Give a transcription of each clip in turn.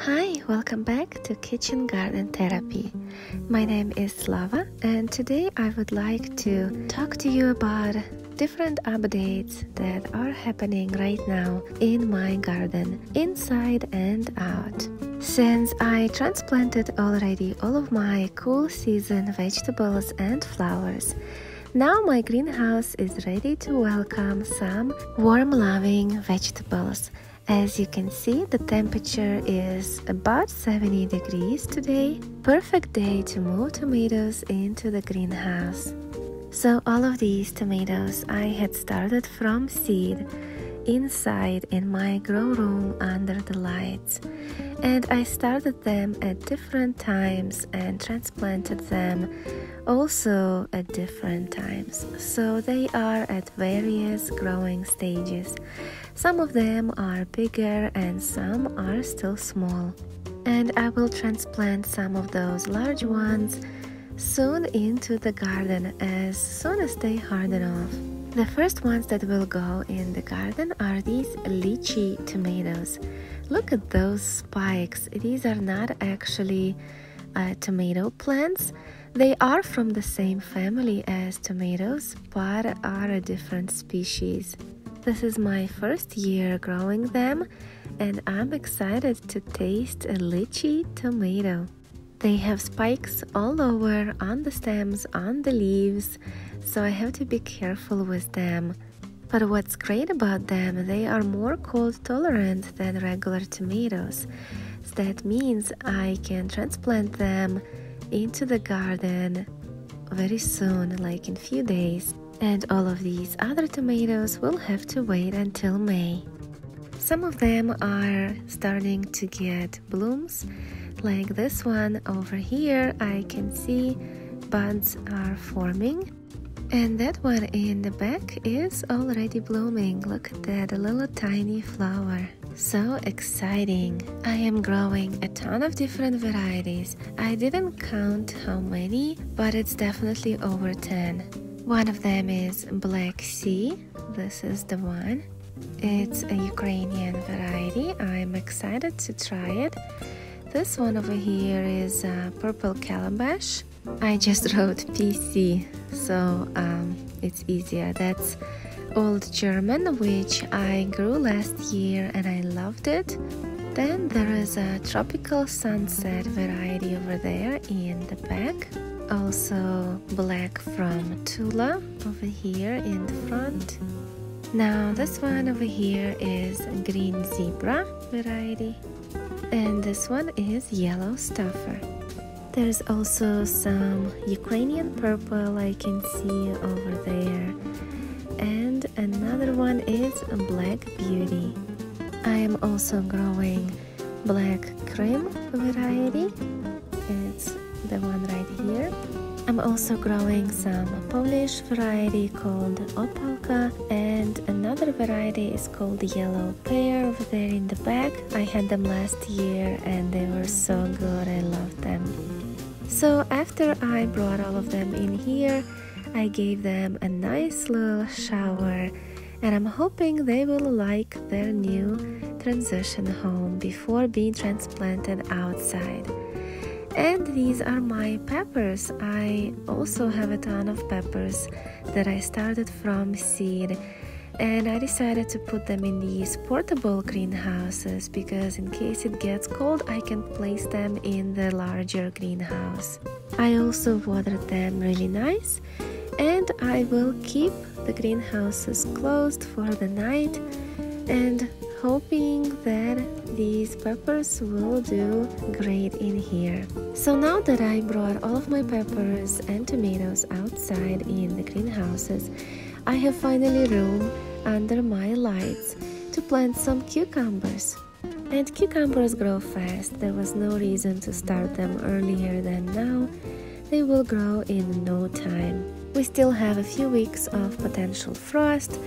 Hi, welcome back to Kitchen Garden Therapy. My name is Slava, and today I would like to talk to you about different updates that are happening right now in my garden, inside and out. Since I transplanted already all of my cool season vegetables and flowers, now my greenhouse is ready to welcome some warm-loving vegetables. As you can see, the temperature is about 70 degrees today. Perfect day to move tomatoes into the greenhouse. So all of these tomatoes I had started from seed inside in my grow room under the lights. And I started them at different times and transplanted them also at different times. So they are at various growing stages. Some of them are bigger and some are still small. And I will transplant some of those large ones soon into the garden as soon as they harden off. The first ones that will go in the garden are these Lychee Tomatoes. Look at those spikes. These are not actually tomato plants. They are from the same family as tomatoes, but are a different species. This is my first year growing them, and I'm excited to taste a lychee tomato. They have spikes all over on the stems, on the leaves, so I have to be careful with them. But what's great about them, they are more cold tolerant than regular tomatoes. So that means I can transplant them into the garden very soon, like in few days. And all of these other tomatoes will have to wait until May. Some of them are starting to get blooms, like this one over here. I can see buds are forming. And that one in the back is already blooming. Look at that, a little tiny flower. So exciting. I am growing a ton of different varieties. I didn't count how many, but it's definitely over 10. One of them is Black Sea. This is the one. It's a Ukrainian variety. I'm excited to try it. This one over here is Purple Calabash. I just wrote PC, so it's easier. That's Old German, which I grew last year and I loved it. Then there is a Tropical Sunset variety over there in the back. Also black from Tula over here in the front. Now this one over here is Green Zebra variety, and this one is Yellow Stuffer. There's also some Ukrainian purple I can see over there, and another one is a Black Beauty. I am also growing Black Cream variety. It's the one right here. I'm also growing some Polish variety called Opalka, and another variety is called Yellow Pear over there in the back. I had them last year and they were so good. I loved them. So after I brought all of them in here, I gave them a nice little shower, and I'm hoping they will like their new transition home before being transplanted outside. And these are my peppers. I also have a ton of peppers that I started from seed, and I decided to put them in these portable greenhouses because in case it gets cold, I can place them in the larger greenhouse. I also watered them really nice, and I will keep the greenhouses closed for the night and hoping that these peppers will do great in here. So now that I brought all of my peppers and tomatoes outside in the greenhouses, I have finally room under my lights to plant some cucumbers. And cucumbers grow fast. There was no reason to start them earlier than now. They will grow in no time. We still have a few weeks of potential frost,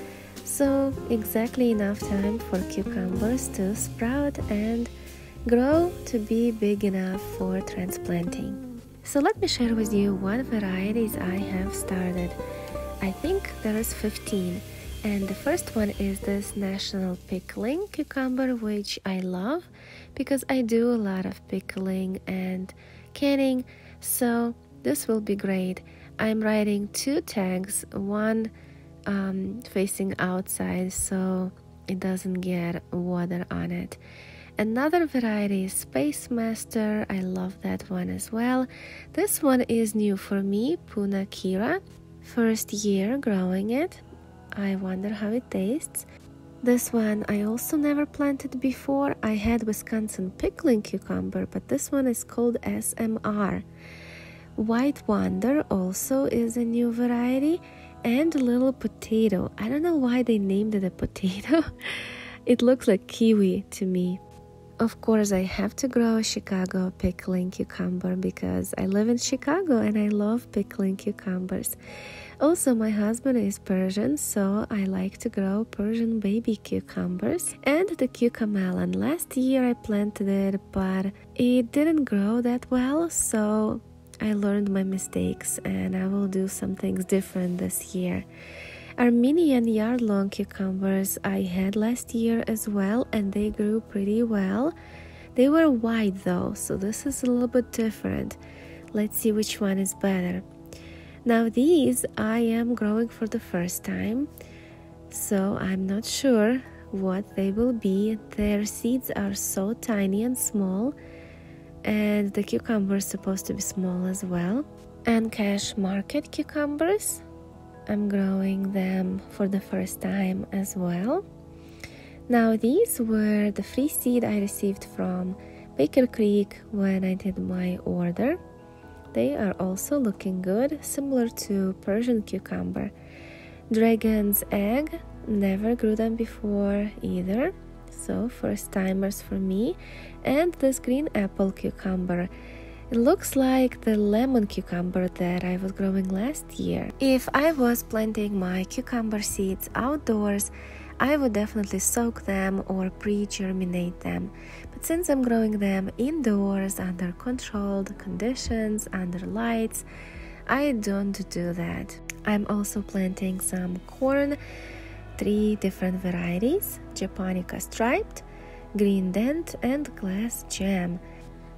so exactly enough time for cucumbers to sprout and grow to be big enough for transplanting. So let me share with you what varieties I have started. I think there is 15, And the first one is this National Pickling cucumber, which I love because I do a lot of pickling and canning, so this will be great. I'm writing 2 tags, one facing outside so it doesn't get water on it. Another variety is Space Master. I love that one as well. This one is new for me, Puna Kira. First year growing it. I wonder how it tastes. This one I also never planted before. I had Wisconsin Pickling cucumber, but this one is called SMR. White Wonder also is a new variety, and Little Potato. I don't know why they named it a potato. It looks like kiwi to me. Of course, I have to grow a Chicago pickling cucumber because I live in Chicago and I love pickling cucumbers. Also, my husband is Persian, so I like to grow Persian baby cucumbers. And the cucamelon. Last year I planted it, but it didn't grow that well, so I learned my mistakes and I will do some things different this year. Armenian yard-long cucumbers I had last year as well, and they grew pretty well. They were white though, so this is a little bit different. Let's see which one is better. Now these I am growing for the first time, so I'm not sure what they will be. Their seeds are so tiny and small, and the cucumber is supposed to be small as well. And cash market cucumbers, I'm growing them for the first time as well. Now these were the free seed I received from Baker Creek when I did my order. They are also looking good, similar to Persian cucumber. Dragon's egg, never grew them before either, so first timers for me. And this green apple cucumber. It looks like the lemon cucumber that I was growing last year. If I was planting my cucumber seeds outdoors, I would definitely soak them or pre-germinate them. But since I'm growing them indoors under controlled conditions, under lights, I don't do that. I'm also planting some corn, 3 different varieties: Japonica striped, green dent, and glass jam.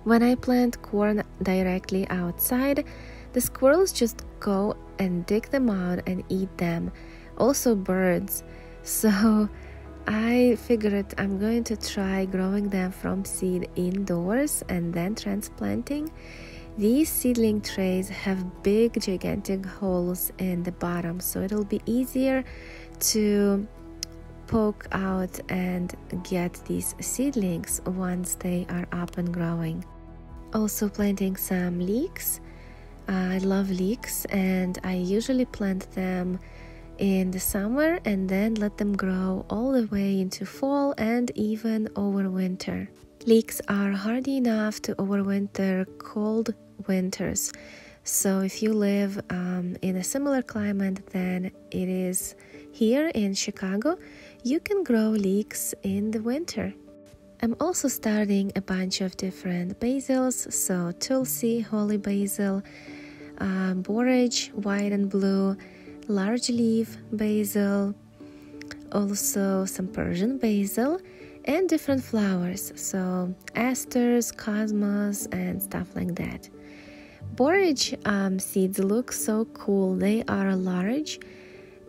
When I plant corn directly outside, the squirrels just go and dig them out and eat them. Also birds. So I figured I'm going to try growing them from seed indoors and then transplanting. These seedling trays have big gigantic holes in the bottom, so it'll be easier to poke out and get these seedlings once they are up and growing. Also planting some leeks. I love leeks and I usually plant them in the summer and then let them grow all the way into fall and even over winter. Leeks are hardy enough to overwinter cold winters. So if you live in a similar climate than it is here in Chicago, you can grow leeks in the winter. I'm also starting a bunch of different basils, so tulsi, holy basil, borage, white and blue, large leaf basil, also some Persian basil, and different flowers, so asters, cosmos, and stuff like that. Borage seeds look so cool. They are large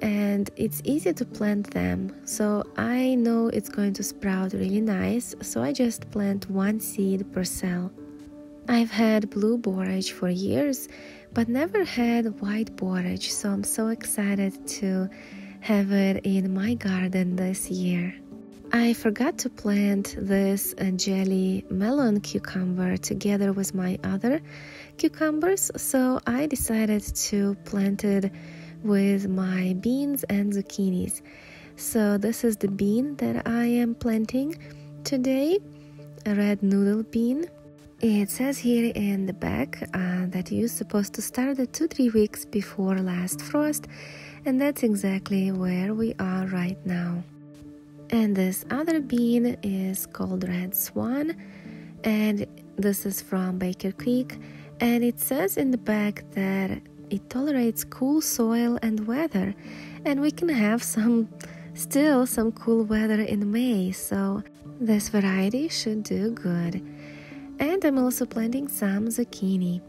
and it's easy to plant them, so I know it's going to sprout really nice, so I just plant 1 seed per cell. I've had blue borage for years, but never had white borage, so I'm so excited to have it in my garden this year. I forgot to plant this jelly melon cucumber together with my other cucumbers, so I decided to plant it with my beans and zucchinis. So this is the bean that I am planting today, a red noodle bean. It says here in the back that you're supposed to start it 2-3 weeks before last frost, and that's exactly where we are right now. And this other bean is called Red Swan, and this is from Baker Creek, and it says in the back that it tolerates cool soil and weather, and we can have some still some cool weather in May, so this variety should do good. And I'm also planting some zucchini.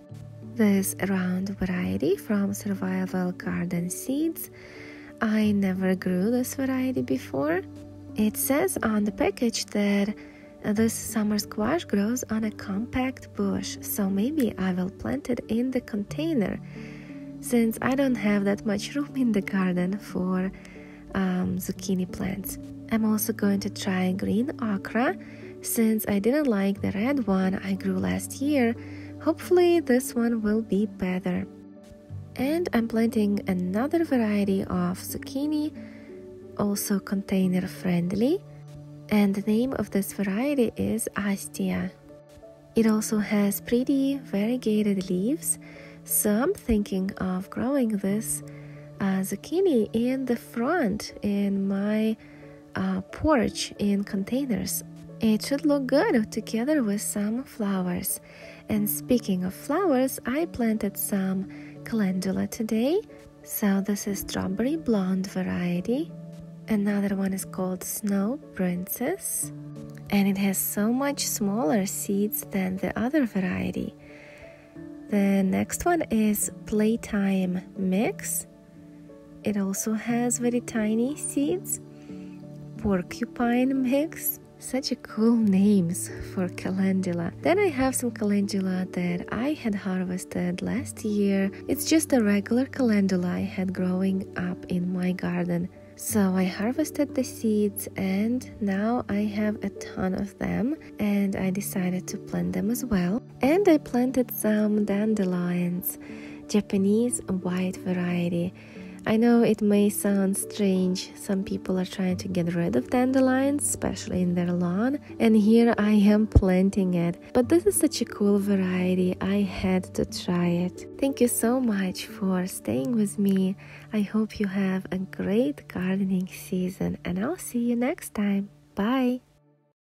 This round variety from Survival Garden Seeds. I never grew this variety before. It says on the package that this summer squash grows on a compact bush, so maybe I will plant it in the container since I don't have that much room in the garden for zucchini plants. I'm also going to try green okra since I didn't like the red one I grew last year. Hopefully this one will be better. And I'm planting another variety of zucchini, also container friendly, and the name of this variety is Astia. It also has pretty variegated leaves, so I'm thinking of growing this zucchini in the front in my porch in containers. It should look good together with some flowers. And speaking of flowers, I planted some Calendula today. So this is strawberry blonde variety. Another one is called Snow Princess, and it has so much smaller seeds than the other variety. The next one is Playtime Mix. It also has very tiny seeds. Porcupine Mix. Such a cool names for calendula. Then I have some calendula that I had harvested last year. It's just a regular calendula I had growing up in my garden. So I harvested the seeds and now I have a ton of them, and I decided to plant them as well. And I planted some dandelions, Japanese white variety. I know it may sound strange, some people are trying to get rid of dandelions, especially in their lawn, and here I am planting it. But this is such a cool variety, I had to try it. Thank you so much for staying with me. I hope you have a great gardening season, and I'll see you next time. Bye!